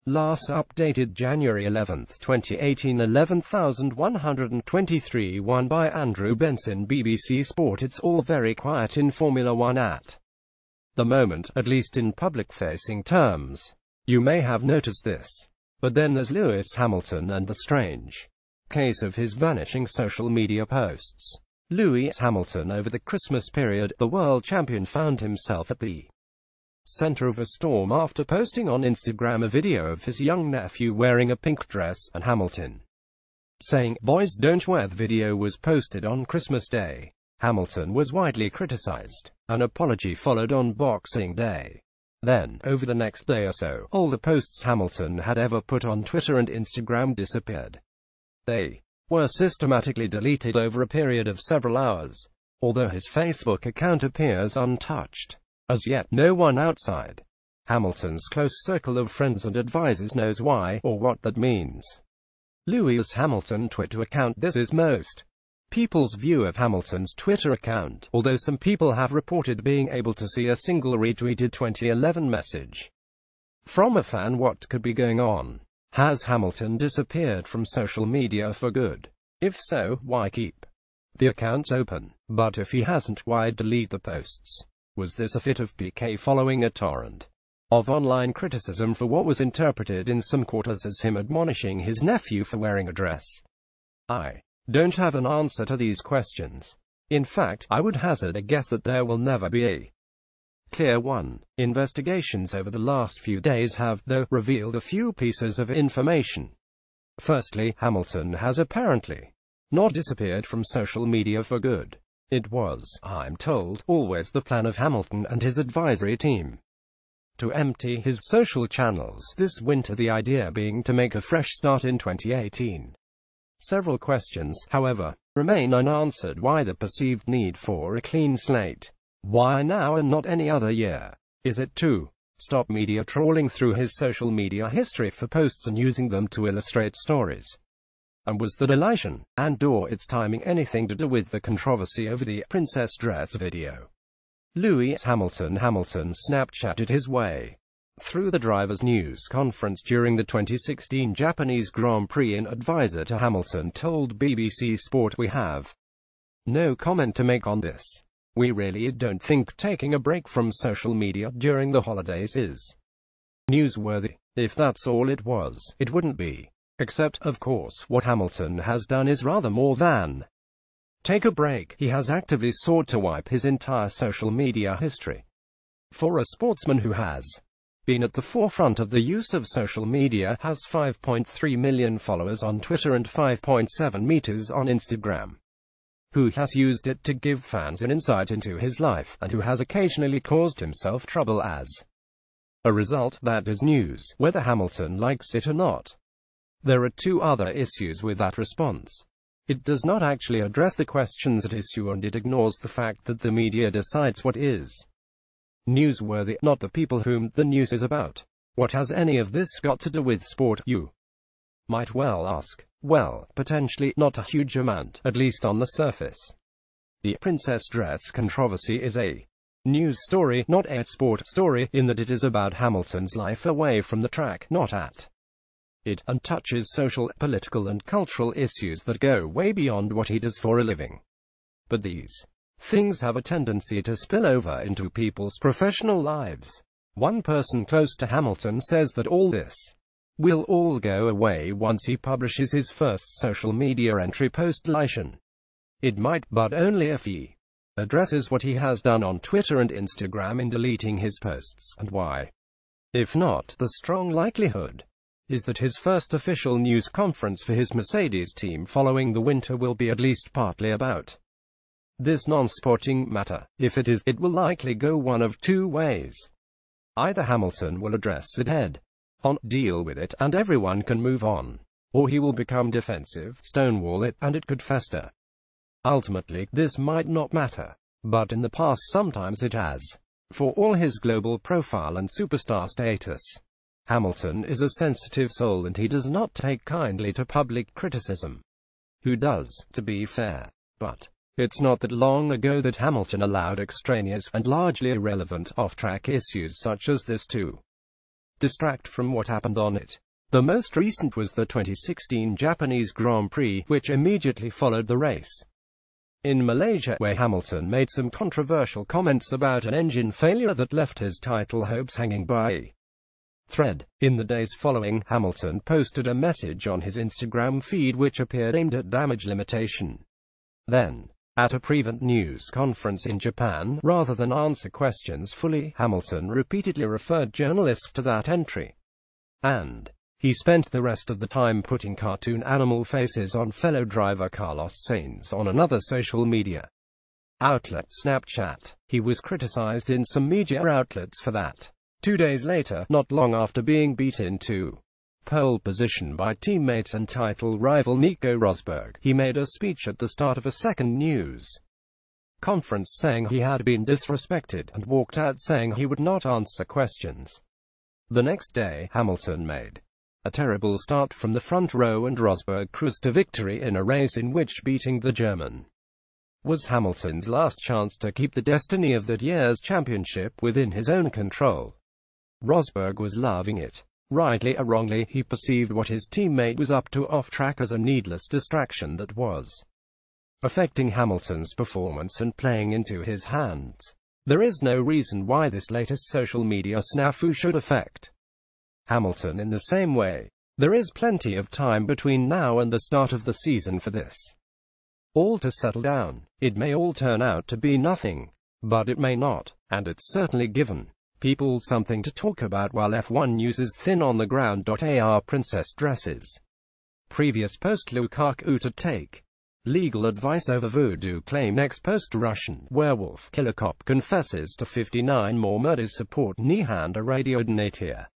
Last updated January 11, 2018, 11,123 won by Andrew Benson. BBC Sport. It's all very quiet in Formula One at the moment, at least in public-facing terms. You may have noticed this. But then there's Lewis Hamilton and the strange case of his vanishing social media posts. Lewis Hamilton. Over the Christmas period, the world champion found himself at the center of a storm after posting on Instagram a video of his young nephew wearing a pink dress, and Hamilton saying, "Boys don't wear." The video was posted on Christmas Day. Hamilton was widely criticized. An apology followed on Boxing Day. Then, over the next day or so, all the posts Hamilton had ever put on Twitter and Instagram disappeared. They were systematically deleted over a period of several hours, although his Facebook account appears untouched. As yet, no one outside Hamilton's close circle of friends and advisors knows why, or what that means. Lewis Hamilton Twitter account. This is most people's view of Hamilton's Twitter account, although some people have reported being able to see a single retweeted 2011 message from a fan. What could be going on? Has Hamilton disappeared from social media for good? If so, why keep the accounts open? But if he hasn't, why delete the posts? Was this a fit of pique following a torrent of online criticism for what was interpreted in some quarters as him admonishing his nephew for wearing a dress? I don't have an answer to these questions. In fact, I would hazard a guess that there will never be a clear one. Investigations over the last few days have, though, revealed a few pieces of information. Firstly, Hamilton has apparently not disappeared from social media for good. It was, I'm told, always the plan of Hamilton and his advisory team to empty his social channels this winter, the idea being to make a fresh start in 2018. Several questions, however, remain unanswered. Why the perceived need for a clean slate? Why now and not any other year? Is it to stop media trawling through his social media history for posts and using them to illustrate stories? And was the deletion, and/or its timing, anything to do with the controversy over the princess dress video? Lewis Hamilton Snapchatted his way through the drivers' news conference during the 2016 Japanese Grand Prix. An advisor to Hamilton told BBC Sport, "We have no comment to make on this. We really don't think taking a break from social media during the holidays is newsworthy. If that's all it was, it wouldn't be. Except, of course, what Hamilton has done is rather more than take a break. He has actively sought to wipe his entire social media history. For a sportsman who has been at the forefront of the use of social media, has 5.3 million followers on Twitter and 5.7 meters on Instagram, who has used it to give fans an insight into his life, and who has occasionally caused himself trouble as a result, that is news, whether Hamilton likes it or not. There are two other issues with that response. It does not actually address the questions at issue, and it ignores the fact that the media decides what is newsworthy, not the people whom the news is about. What has any of this got to do with sport, you might well ask? Well, potentially not a huge amount, at least on the surface. The princess dress controversy is a news story, not a sport story, in that it is about Hamilton's life away from the track, not at it, and touches social, political and cultural issues that go way beyond what he does for a living. But these things have a tendency to spill over into people's professional lives. One person close to Hamilton says that all this will all go away once he publishes his first social media entry post-deletion. It might, but only if he addresses what he has done on Twitter and Instagram in deleting his posts, and why. If not, the strong likelihood is that his first official news conference for his Mercedes team following the winter will be at least partly about this non-sporting matter. If it is, it will likely go one of two ways. Either Hamilton will address it head-on, deal with it, and everyone can move on, or he will become defensive, stonewall it, and it could fester. Ultimately, this might not matter, but in the past sometimes it has. For all his global profile and superstar status, Hamilton is a sensitive soul, and he does not take kindly to public criticism. Who does, to be fair? But it's not that long ago that Hamilton allowed extraneous and largely irrelevant off-track issues such as this to distract from what happened on it. The most recent was the 2016 Japanese Grand Prix, which immediately followed the race in Malaysia, where Hamilton made some controversial comments about an engine failure that left his title hopes hanging by a thread. In the days following, Hamilton posted a message on his Instagram feed which appeared aimed at damage limitation. Then, at a prevent news conference in Japan, rather than answer questions fully, Hamilton repeatedly referred journalists to that entry. And he spent the rest of the time putting cartoon animal faces on fellow driver Carlos Sainz on another social media outlet, Snapchat. He was criticized in some media outlets for that. 2 days later, not long after being beaten to pole position by teammate and title rival Nico Rosberg, he made a speech at the start of a second news conference saying he had been disrespected, and walked out saying he would not answer questions. The next day, Hamilton made a terrible start from the front row and Rosberg cruised to victory in a race in which beating the German was Hamilton's last chance to keep the destiny of that year's championship within his own control. Rosberg was loving it. Rightly or wrongly, he perceived what his teammate was up to off-track as a needless distraction that was affecting Hamilton's performance and playing into his hands. There is no reason why this latest social media snafu should affect Hamilton in the same way. There is plenty of time between now and the start of the season for this all to settle down. It may all turn out to be nothing, but it may not, and it's certainly given people something to talk about while F1 uses thin on the ground AR princess dresses. Previous post Lukaku to take legal advice over voodoo claim. Next post Russian werewolf killer cop confesses to 59 more murders. Support Nihanda radio donate here.